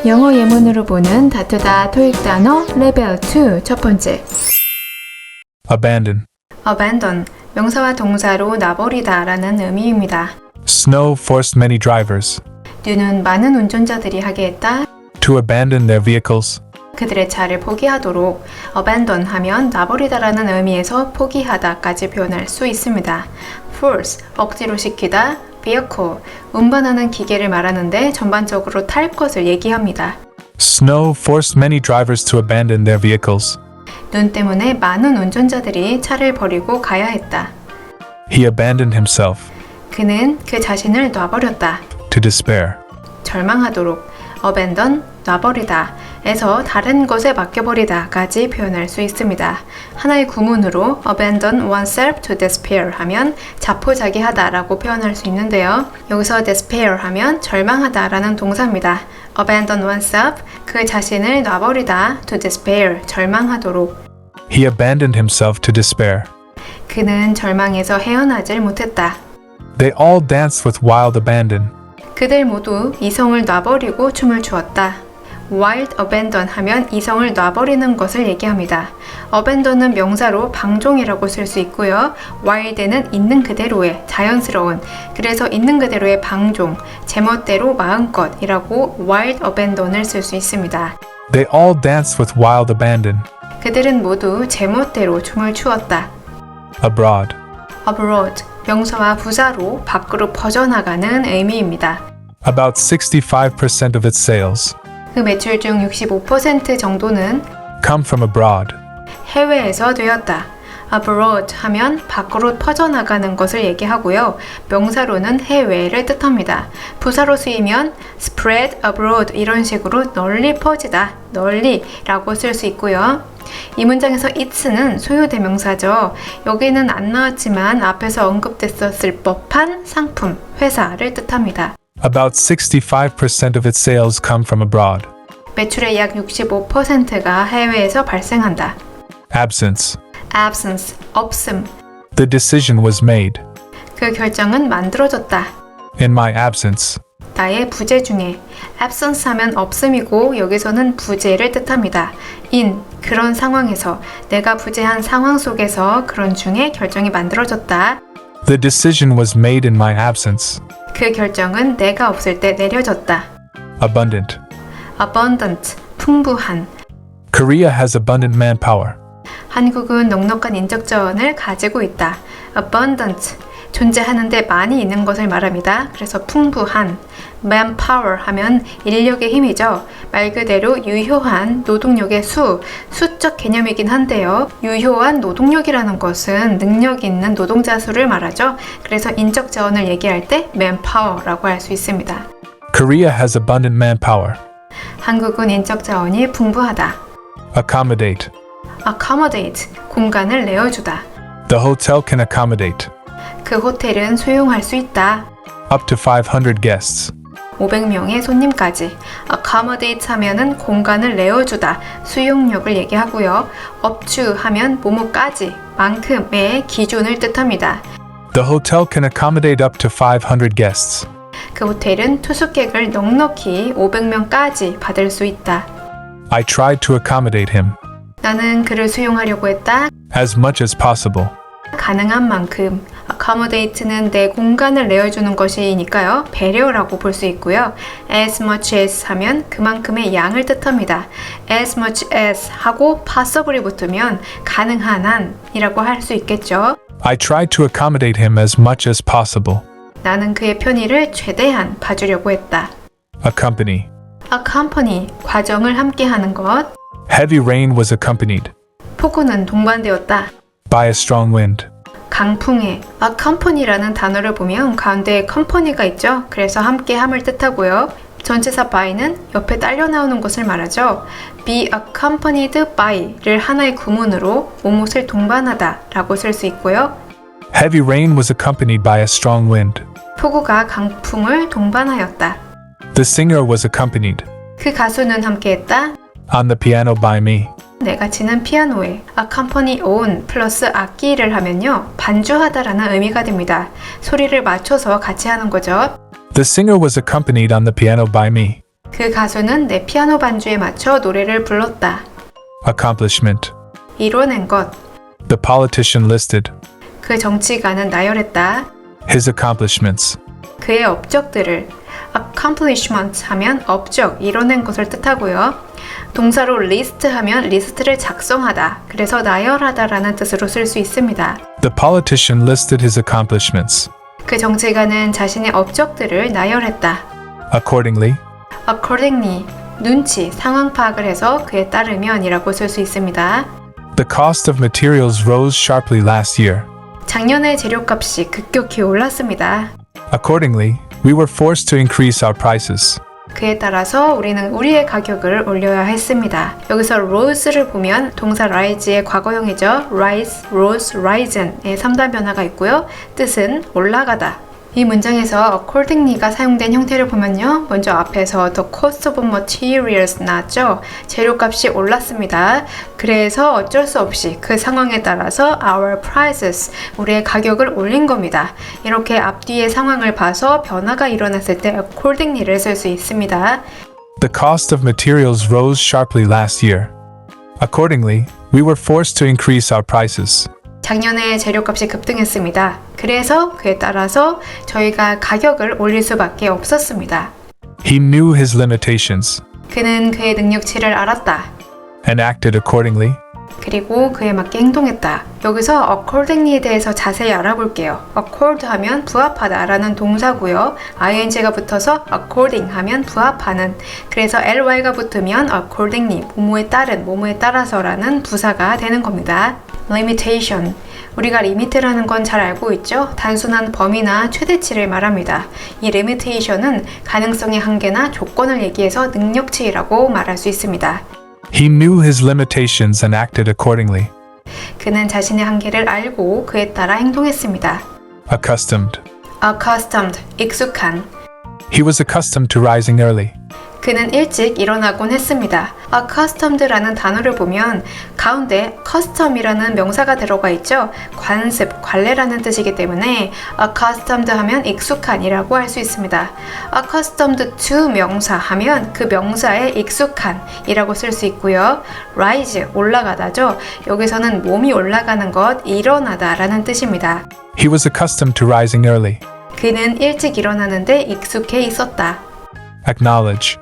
영어 예문으로 보는 다투다 토익 단어 레벨 2 첫 번째. Abandon. abandon, 명사와 동사로 놔버리다 라는 의미입니다. Snow forced many drivers 뉴는 많은 운전자들이 하게 했다. to abandon their vehicles. 그들의 차를 포기하도록 abandon 하면 놔버리다 라는 의미에서 포기하다까지 표현할 수 있습니다. force, 억지로 시키다. vehicle, 운반하는 기계를 말하는데 전반적으로 탈 것을 얘기합니다. Snow forced many drivers to abandon their vehicles. 눈 때문에 많은 운전자들이 차를 버리고 가야 했다. He abandoned himself 그는 그 자신을 놔버렸다. to despair. 절망하도록 abandon, 놔버리다 에서 다른 것에 맡겨버리다까지 표현할 수 있습니다. 하나의 구문으로 abandon oneself to despair 하면 자포자기하다 라고 표현할 수 있는데요. 여기서 despair 하면 절망하다 라는 동사입니다. abandon oneself, 그 자신을 놔버리다 to despair, 절망하도록. He abandoned himself to despair. 그는 절망에서 헤어나질 못했다. They all danced with wild abandon. 그들 모두 이성을 놔버리고 춤을 추었다. wild abandon 하면 이성을 놔버리는 것을 얘기합니다. abandon은 명사로 방종이라고 쓸 수 있고요. wild는 있는 그대로의 자연스러운, 그래서 있는 그대로의 방종, 제멋대로 마음껏이라고 wild abandon을 쓸 수 있습니다. They all danced with wild abandon. 그들은 모두 제멋대로 춤을 추었다. Abroad. abroad, 명사와 부사로 밖으로 퍼져나가는 의미입니다. About 65% of its sales 그 매출 중 65% 정도는 come from abroad. 해외에서 되었다. abroad 하면 밖으로 퍼져나가는 것을 얘기하고요. 명사로는 해외를 뜻합니다. 부사로 쓰이면 spread abroad 이런 식으로 널리 퍼지다, 널리 라고 쓸 수 있고요. 이 문장에서 it's는 소유대명사죠. 여기는 안 나왔지만 앞에서 언급됐었을 법한 상품, 회사를 뜻합니다. About 65% of its sales come from abroad. 매출의 약 65%가 해외에서 발생한다. Absence. absence, 없음. The decision was made. 그 결정은 만들어졌다. In my absence. 나의 부재 중에. absence 하면 없음이고 여기서는 부재를 뜻합니다. in, 그런 상황에서, 내가 부재한 상황 속에서 그런 중에 결정이 만들어졌다. The decision was made in my absence. 그 결정은 내가 없을 때 내려졌다. Abundant. abundant, 풍부한. Korea has abundant manpower. 한국은 넉넉한 인적 자원을 가지고 있다. abundant, 존재하는데 많이 있는 것을 말합니다. 그래서 풍부한. manpower 하면 인력의 힘이죠. 말 그대로 유효한 노동력의 수적 개념이긴 한데요. 유효한 노동력이라는 것은 능력 있는 노동자 수를 말하죠. 그래서 인적 자원을 얘기할 때 manpower라고 할 수 있습니다. Korea has abundant manpower. 한국은 인적 자원이 풍부하다. Accommodate. accommodate, 공간을 내어주다. The hotel can accommodate 그 호텔은 수용할 수 있다. up to 500 guests. 500명의 손님까지. accommodate 하면은 공간을 내어주다, 수용력을 얘기하고요. up to 하면 뭐뭐까지, 만큼의 기준을 뜻합니다. The hotel can accommodate up to 500 guests. 그 호텔은 투숙객을 넉넉히 500명까지 받을 수 있다. I tried to accommodate him 나는 그를 수용하려고 했다. as much as possible. 가능한 만큼. accommodate는 내 공간을 내어주는 것이니까요. 배려라고 볼 수 있고요. as much as 하면 그만큼의 양을 뜻합니다. as much as 하고 possible이 붙으면 가능한 한이라고 할 수 있겠죠. I tried to accommodate him as much as possible. 나는 그의 편의를 최대한 봐주려고 했다. Accompany. accompany, 과정을 함께하는 것. Heavy rain was accompanied 폭우는 동반되었다. by a strong wind. 강풍에. accompany라는 단어를 보면 가운데에 company가 있죠. 그래서 함께함을 뜻하고요. 전치사 by는 옆에 딸려 나오는 것을 말하죠. be accompanied by를 하나의 구문으로 무엇을 동반하다 라고 쓸 수 있고요. Heavy rain was accompanied by a strong wind. 폭우가 강풍을 동반하였다. The singer was accompanied 그 가수는 함께했다. on the piano by me. 내가 치는 피아노에 accompany on 플러스 악기를 하면요. 반주하다라는 의미가 됩니다. 소리를 맞춰서 같이 하는 거죠. The singer was accompanied on the piano by me. 그 그 가수는 내 피아노 반주에 맞춰 노래를 불렀다. Accomplishment. 이뤄낸 것. The politician listed 그 정치가는 나열했다. his accomplishments. 그의 업적들을. accomplishment 하면 업적, 이뤄낸 것을 뜻하고요. 동사로 list 하면 리스트를 작성하다, 그래서 나열하다 라는 뜻으로 쓸 수 있습니다. The politician listed his accomplishments. 그 정치가는 자신의 업적들을 나열했다. Accordingly, accordingly, 눈치, 상황 파악을 해서 그에 따르면 이라고 쓸 수 있습니다. the cost of materials rose sharply last year. 작년에 재료값이 급격히 올랐습니다. Accordingly, we were forced to increase our prices. 그에 따라서 우리는 우리의 가격을 올려야 했습니다. 여기서 rose를 보면 동사 rise의 과거형이죠. rise, rose, risen의 3단 변화가 있고요. 뜻은 올라가다. 이 문장에서 accordingly가 사용된 형태를 보면요. 먼저 앞에서 the cost of materials 나왔죠. 재료값이 올랐습니다. 그래서 어쩔 수 없이 그 상황에 따라서 our prices, 우리의 가격을 올린 겁니다. 이렇게 앞뒤의 상황을 봐서 변화가 일어났을 때 accordingly를 쓸 수 있습니다. The cost of materials rose sharply last year. Accordingly, we were forced to increase our prices. 작년에 재료값이 급등했습니다. 그래서 그에 따라서 저희가 가격을 올릴 수밖에 없었습니다. He knew his limitations 그는 그의 능력치를 알았다. and acted accordingly. 그리고 그에 맞게 행동했다. 여기서 accordingly에 대해서 자세히 알아볼게요. accord 하면 부합하다 라는 동사고요. ing가 붙어서 according 하면 부합하는, 그래서 ly가 붙으면 accordingly, 뭐뭐에 따른, 뭐뭐에 따라서 라는 부사가 되는 겁니다. limitation, 우리가 리미트라는 건 잘 알고 있죠? 단순한 범위나 최대치를 말합니다. 이 limitation은 가능성의 한계나 조건을 얘기해서 능력치라고 말할 수 있습니다. He knew his limitations and acted accordingly. 그는 자신의 한계를 알고 그에 따라 행동했습니다. Accustomed. accustomed, 익숙한. He was accustomed to rising early. 그는 일찍 일어나곤 했습니다. accustomed라는 단어를 보면 가운데 custom이라는 명사가 들어가 있죠. 관습, 관례라는 뜻이기 때문에 accustomed 하면 익숙한이라고 할 수 있습니다. accustomed to 명사 하면 그 명사에 익숙한이라고 쓸 수 있고요. rise, 올라가다죠. 여기서는 몸이 올라가는 것, 일어나다라는 뜻입니다. He was accustomed to rising early. 그는 일찍 일어나는데 익숙해 있었다. Acknowledge.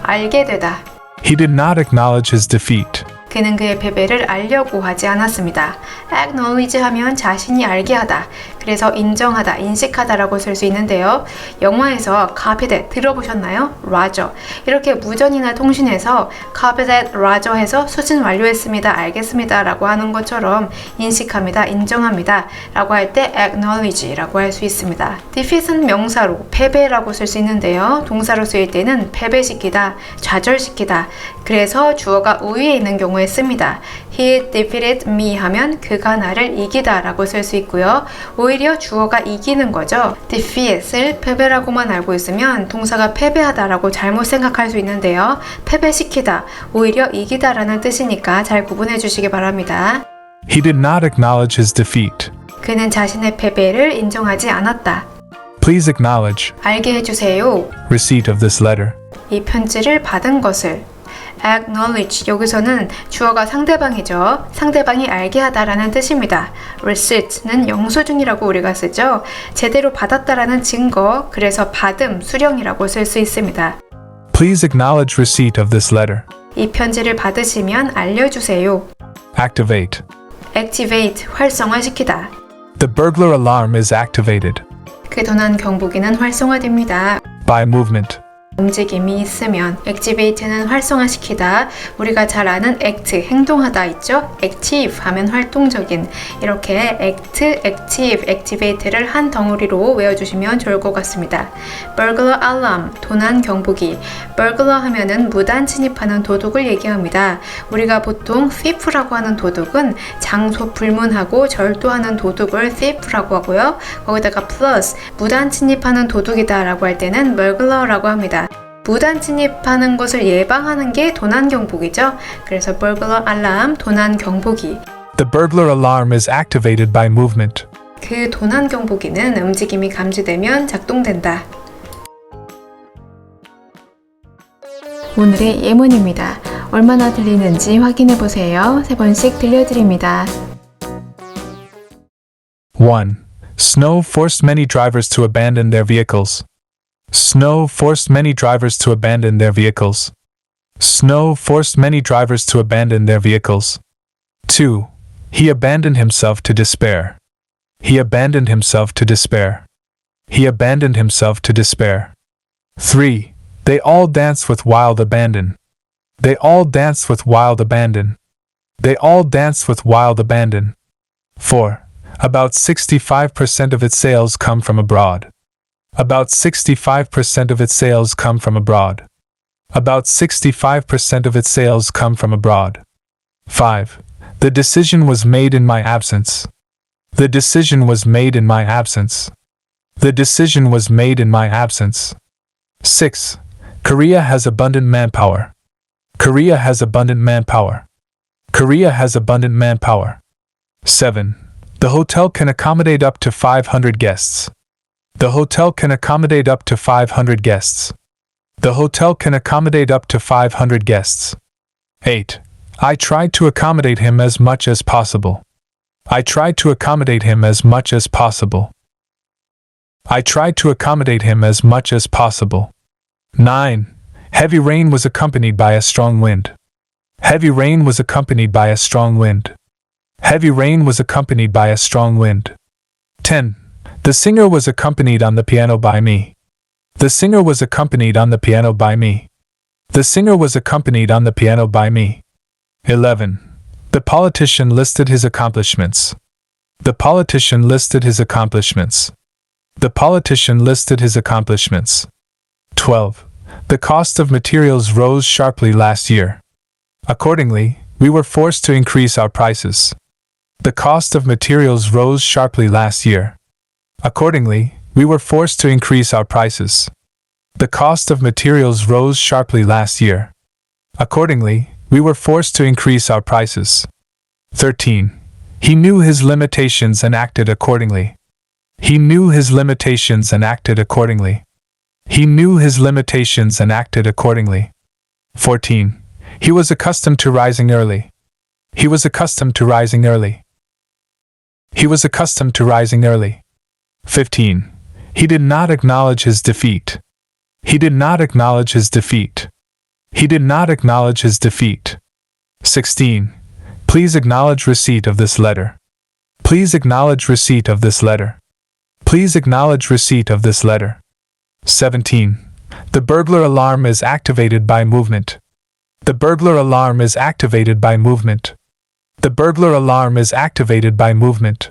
알게 되다. He did not acknowledge his defeat. 그는 그의 패배를 알려고 하지 않았습니다. acknowledge 하면 자신이 알게 하다. 그래서 인정하다, 인식하다라고 쓸 수 있는데요. 영화에서 copy that 들어보셨나요? Roger. 이렇게 무전이나 통신에서 copy that Roger 해서 수신 완료했습니다. 알겠습니다. 라고 하는 것처럼 인식합니다, 인정합니다. 라고 할 때 acknowledge 라고 할 수 있습니다. defeat은 명사로 패배라고 쓸 수 있는데요. 동사로 쓰일 때는 패배시키다, 좌절시키다. 그래서 주어가 우위에 있는 경우에 씁니다. He defeated me 하면 그가 나를 이기다 라고 쓸 수 있고요. 오히려 주어가 이기는 거죠. defeat을 패배라고만 알고 있으면 동사가 패배하다 라고 잘못 생각할 수 있는데요. 패배시키다, 오히려 이기다 라는 뜻이니까 잘 구분해 주시기 바랍니다. He did not acknowledge his defeat. 그는 자신의 패배를 인정하지 않았다. Please acknowledge 알게 해주세요. receipt of this letter. 이 편지를 받은 것을. acknowledge, 여기서는 주어가 상대방이죠. 상대방이 알게 하다라는 뜻입니다. receipt는 영수증이라고 우리가 쓰죠. 제대로 받았다라는 증거, 그래서 받음, 수령이라고 쓸 수 있습니다. Please acknowledge receipt of this letter. 이 편지를 받으시면 알려주세요. Activate. activate, 활성화시키다. The burglar alarm is activated 그 도난 경보기는 활성화됩니다. by movement. 움직임이 있으면. activate는 활성화시키다. 우리가 잘 아는 act, 행동하다 있죠? active 하면 활동적인. 이렇게 act, active, activate를 한 덩어리로 외워주시면 좋을 것 같습니다. burglar alarm, 도난 경보기. burglar 하면은 무단 침입하는 도둑을 얘기합니다. 우리가 보통 thief라고 하는 도둑은 장소 불문하고 절도하는 도둑을 thief라고 하고요. 거기다가 plus, 무단 침입하는 도둑이다 라고 할 때는 burglar라고 합니다. 무단 침입하는 것을 예방하는 게 도난 경보기죠. 그래서 burglar alarm, 도난 경보기. The burglar alarm is activated by movement. 그 도난 경보기는 움직임이 감지되면 작동된다. 오늘의 예문입니다. 얼마나 들리는지 확인해 보세요. 3번씩 들려드립니다. 1. Snow forced many drivers to abandon their vehicles. Snow forced many drivers to abandon their vehicles. Snow forced many drivers to abandon their vehicles. 2. He abandoned himself to despair. He abandoned himself to despair. He abandoned himself to despair. 3. They all danced with wild abandon. They all danced with wild abandon. They all danced with wild abandon. 4. About 65% of its sales come from abroad. About 65% of its sales come from abroad. About 65% of its sales come from abroad. 5. The decision was made in my absence. The decision was made in my absence. The decision was made in my absence. 6. Korea has abundant manpower. Korea has abundant manpower. Korea has abundant manpower. 7. The hotel can accommodate up to 500 guests. The hotel can accommodate up to 500 guests. The hotel can accommodate up to 500 guests. 8. I tried to accommodate him as much as possible. I tried to accommodate him as much as possible. I tried to accommodate him as much as possible. 9. Heavy rain was accompanied by a strong wind. Heavy rain was accompanied by a strong wind. Heavy rain was accompanied by a strong wind. 10. The singer was accompanied on the piano by me. The singer was accompanied on the piano by me. The singer was accompanied on the piano by me. 11. The politician listed his accomplishments. The politician listed his accomplishments. The politician listed his accomplishments. 12. The cost of materials rose sharply last year. Accordingly, we were forced to increase our prices. The cost of materials rose sharply last year. Accordingly, we were forced to increase our prices. The cost of materials rose sharply last year. Accordingly, we were forced to increase our prices. 13. He knew his limitations and acted accordingly. He knew his limitations and acted accordingly. He knew his limitations and acted accordingly. 14. He was accustomed to rising early. He was accustomed to rising early. He was accustomed to rising early. 15. He did not acknowledge his defeat. He did not acknowledge his defeat. He did not acknowledge his defeat. 16. Please acknowledge receipt of this letter. Please acknowledge receipt of this letter. Please acknowledge receipt of this letter. 17. The burglar alarm is activated by movement. The burglar alarm is activated by movement. The burglar alarm is activated by movement.